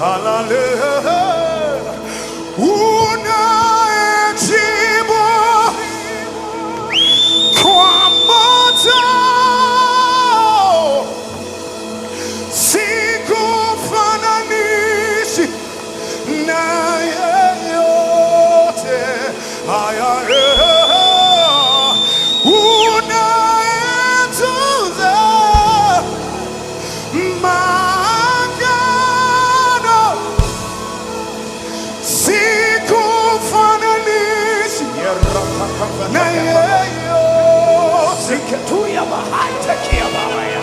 Hallelujah. Unaejibu kwa moto, sikufananishi na yeyote. Haya, unayetunza maagano, sikufananishi na yeyote. Ketuya bahata kia babaya.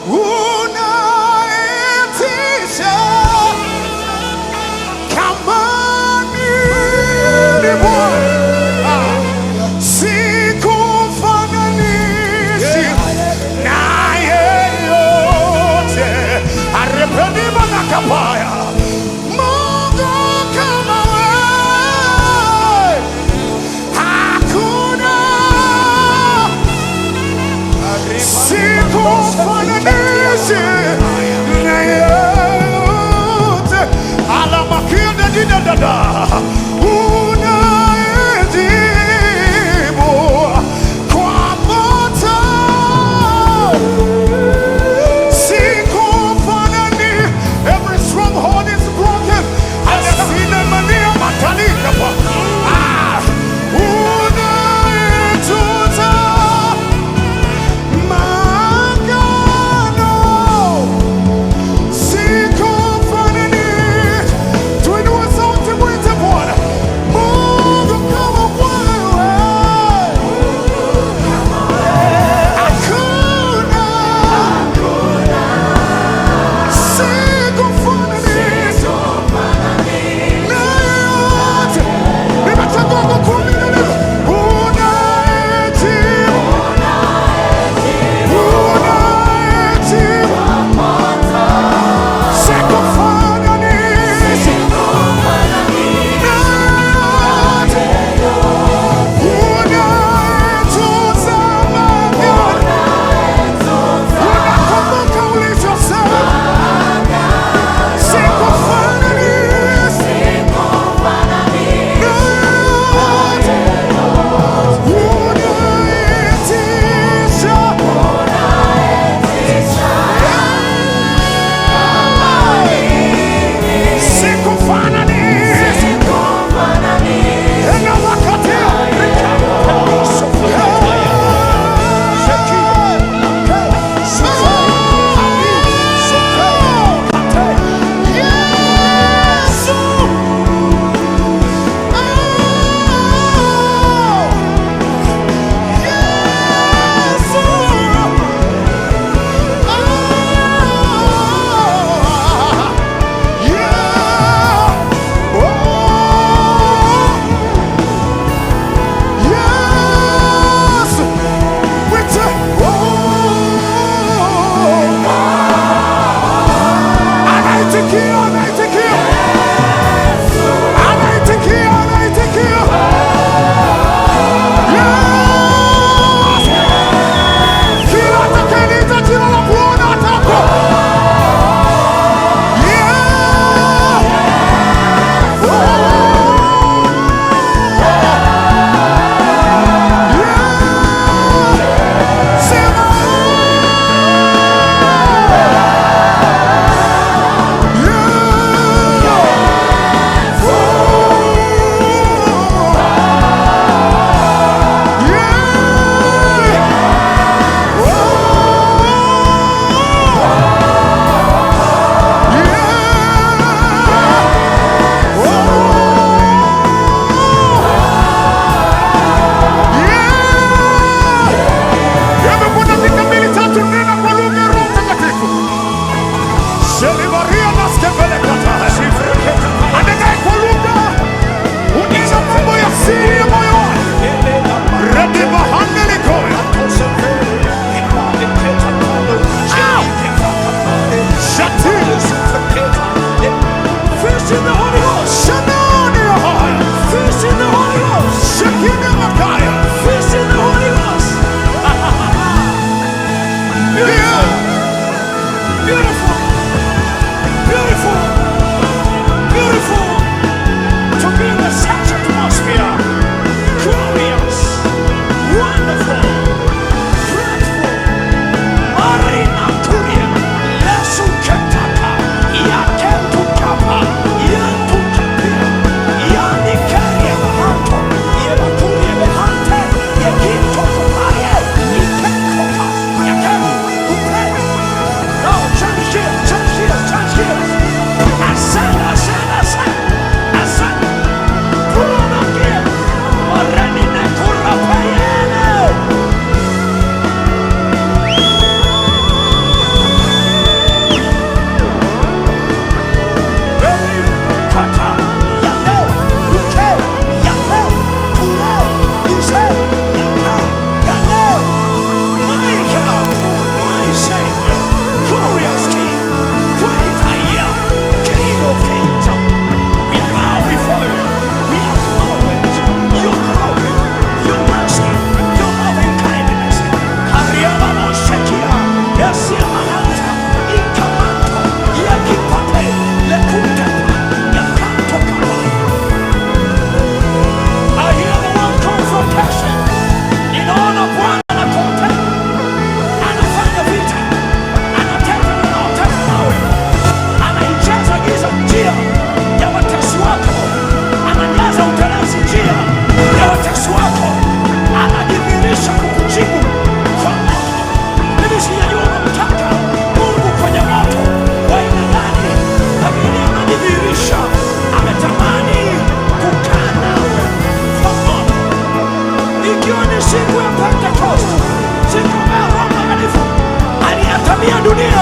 Unaitisha kama nini Bwana, sikufananisha na yeyote. Arepeni manakapaya, Mungu kama wewe hakuna. Sikufananishi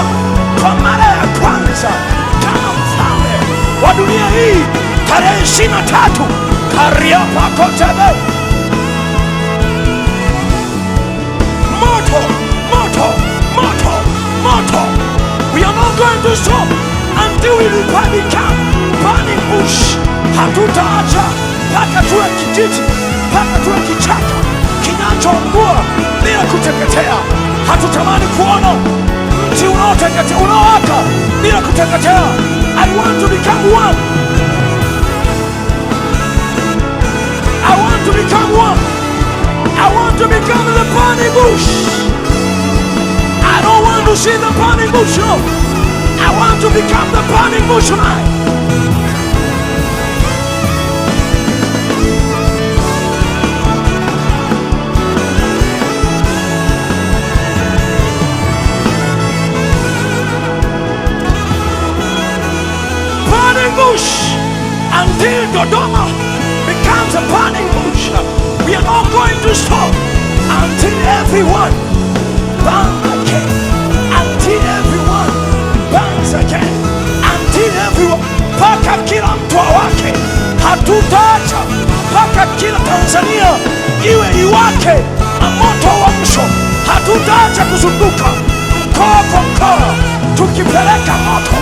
dunia kwa mara ya kwanza kama mfalme wa dunia hii tarehe 23 Kariapakotebe. Moto, moto, moto, moto. We are not going to stop until we become burning bush. Hatutaacha mpaka tuwe kijiti, mpaka tuwe kichaka kinachoungua bila kuteketea. Hatutamani kuona mti unaoteketea, unaowaka bila kuteketea. I want to become one. I want to become one. I want to become the burning bush. I don't want to see the burning bush, no. I want to become the burning bush tonight. Burning bush until Dodoma becomes a burning bush. We are not going to stop until everyone burns again. Until everyone burns again. Until everyone, mpaka kila mtu wake. Hatutaacha mpaka kila Tanzania iwe iwake na moto wa msho. Hatutaacha kuzunguka mkoa kwa mkoa tukipeleka moto.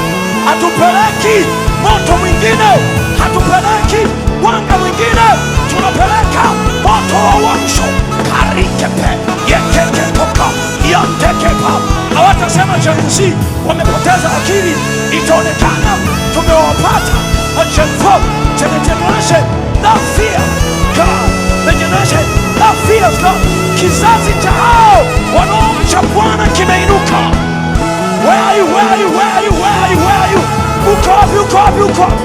Hatupeleki moto mwingine, hatupeleki wanga mwingine, tunapeleka moto wa uamsho. Karikepe yekekepoka yantekepa. Hawatasema Gen Z wamepoteza akili, itaonekana tumewapata. A Gen Z, the generation that fear God, the generation that fears God. Kizazi cha hao wanaomcha Bwana kimeinuka. Where are you? Where are you? Where are you? Where are you? Where are you? Uko wapi? Uko wapi? Uko wapi?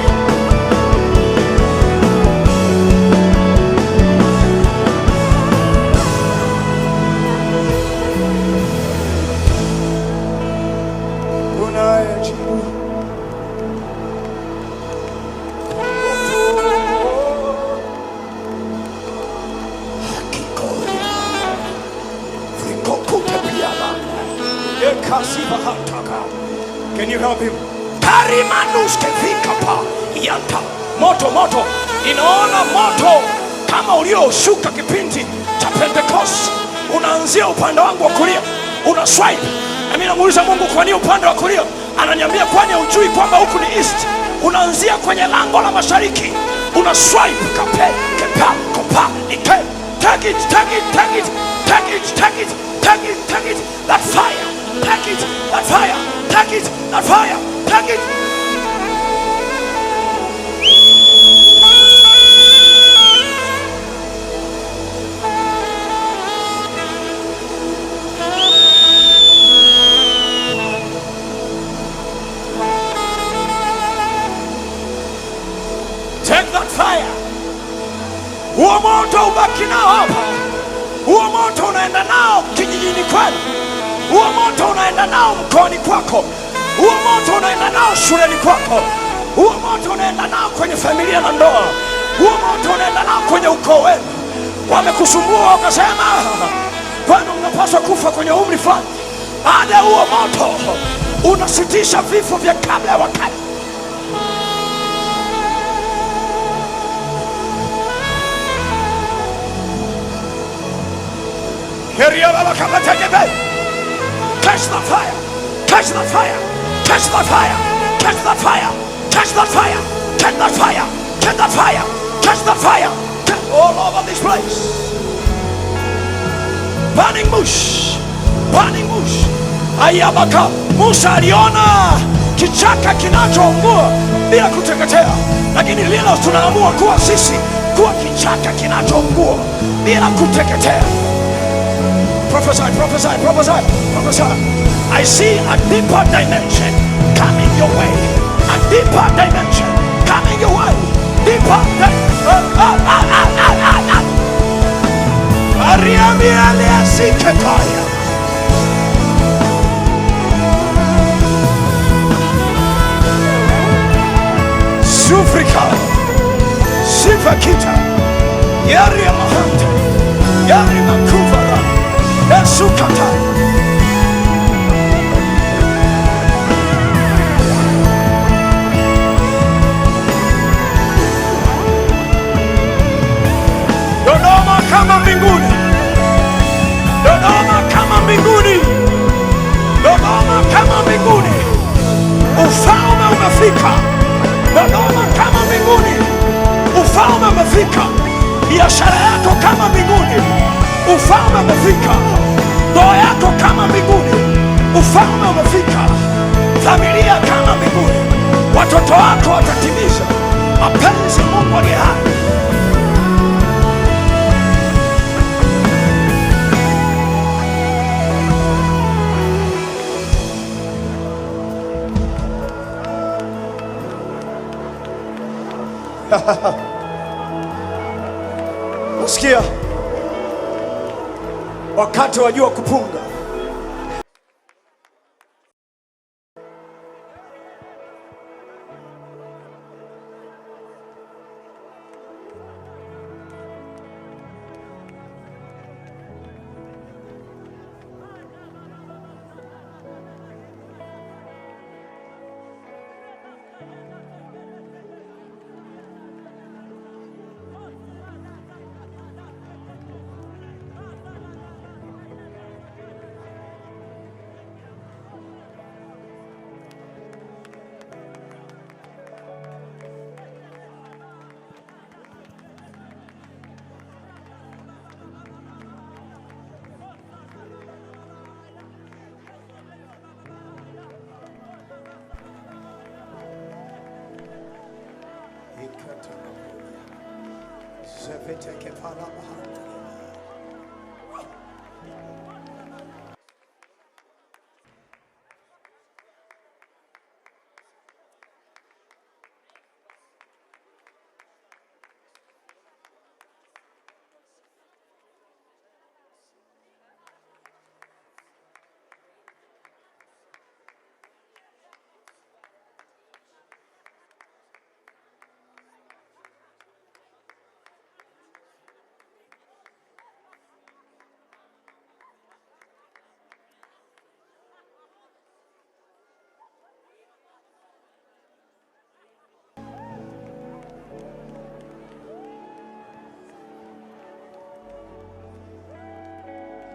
Unayejibu hakikoi vikokutepiyama ekasivahataka. Can you help him? Karimanuske vikapa yanta. Moto, moto. Inaona moto kama ulioshuka kipindi cha Pentecost. Unaanzia upande wangu wa kulia, una swipe. Na mimi namuuliza Mungu, kwa nini upande wa kulia? Ananiambia kwani hujui kwamba huku ni east? Unaanzia kwenye lango la mashariki, una swipe kape kepa kopa ike. Take it, take it, take it, take it, take it, take it, take it. That fire, take it, that fire, take it, that fire, take it. Take that fire. Huo moto ubaki nao hapa. Huo moto unaenda nao kijijini kwenu. Huo moto unaenda nao mkoani kwako. Huo moto unaenda nao shuleni kwako. Huo moto unaenda nao kwenye familia na ndoa. Huo moto unaenda nao kwenye ukoo wenu. Wamekusumbua wakasema kwani mnapaswa kufa kwenye umri fulani. Baada ya huo moto unasitisha vifo vya kabla ya wakati. Catch the fire, catch the fire, catch the fire, catch the fire, catch the fire, catch the fire, catch the fire, catch the fire, all over this place. Burning bush, burning bush. Ayabaka, Musa aliona kichaka kinachoungua bila kuteketea, lakini leo tunaamua kuwa sisi kuwa kichaka kinachoungua bila kuteketea. Prophesy, prophesy, prophesy, prophesy. I see a deeper dimension coming your way. A deeper dimension coming your way. Deeper dimension. Sufrika, Sifakita, Yari Mahanta, Yari Makuvara. Esukata. umefika. Dodoma kama mbinguni, ufalme umefika. Biashara yako kama mbinguni, ufalme umefika. Ndoa yako kama mbinguni, ufalme umefika. Familia kama mbinguni, watoto wako watatimiza mapenzi ya Mungu aliye hai. Usikia wakati wa jua kupunga,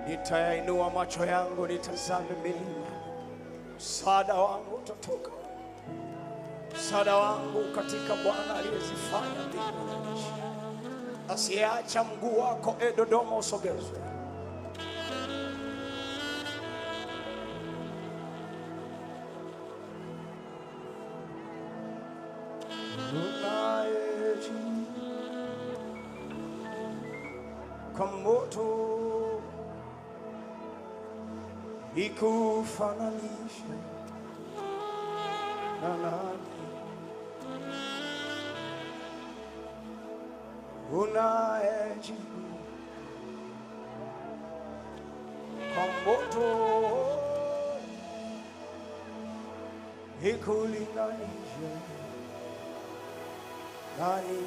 nitayainua macho yangu nitazame milima, msaada wangu utatoka. Msaada wangu katika Bwana aliyezifanya mbingu na nchi. Asiacha mguu wako Dodoma usogezwe. Unayeji kwa moto ikufananisha na nani? Unayejibu kwa moto ikulinganisha nani?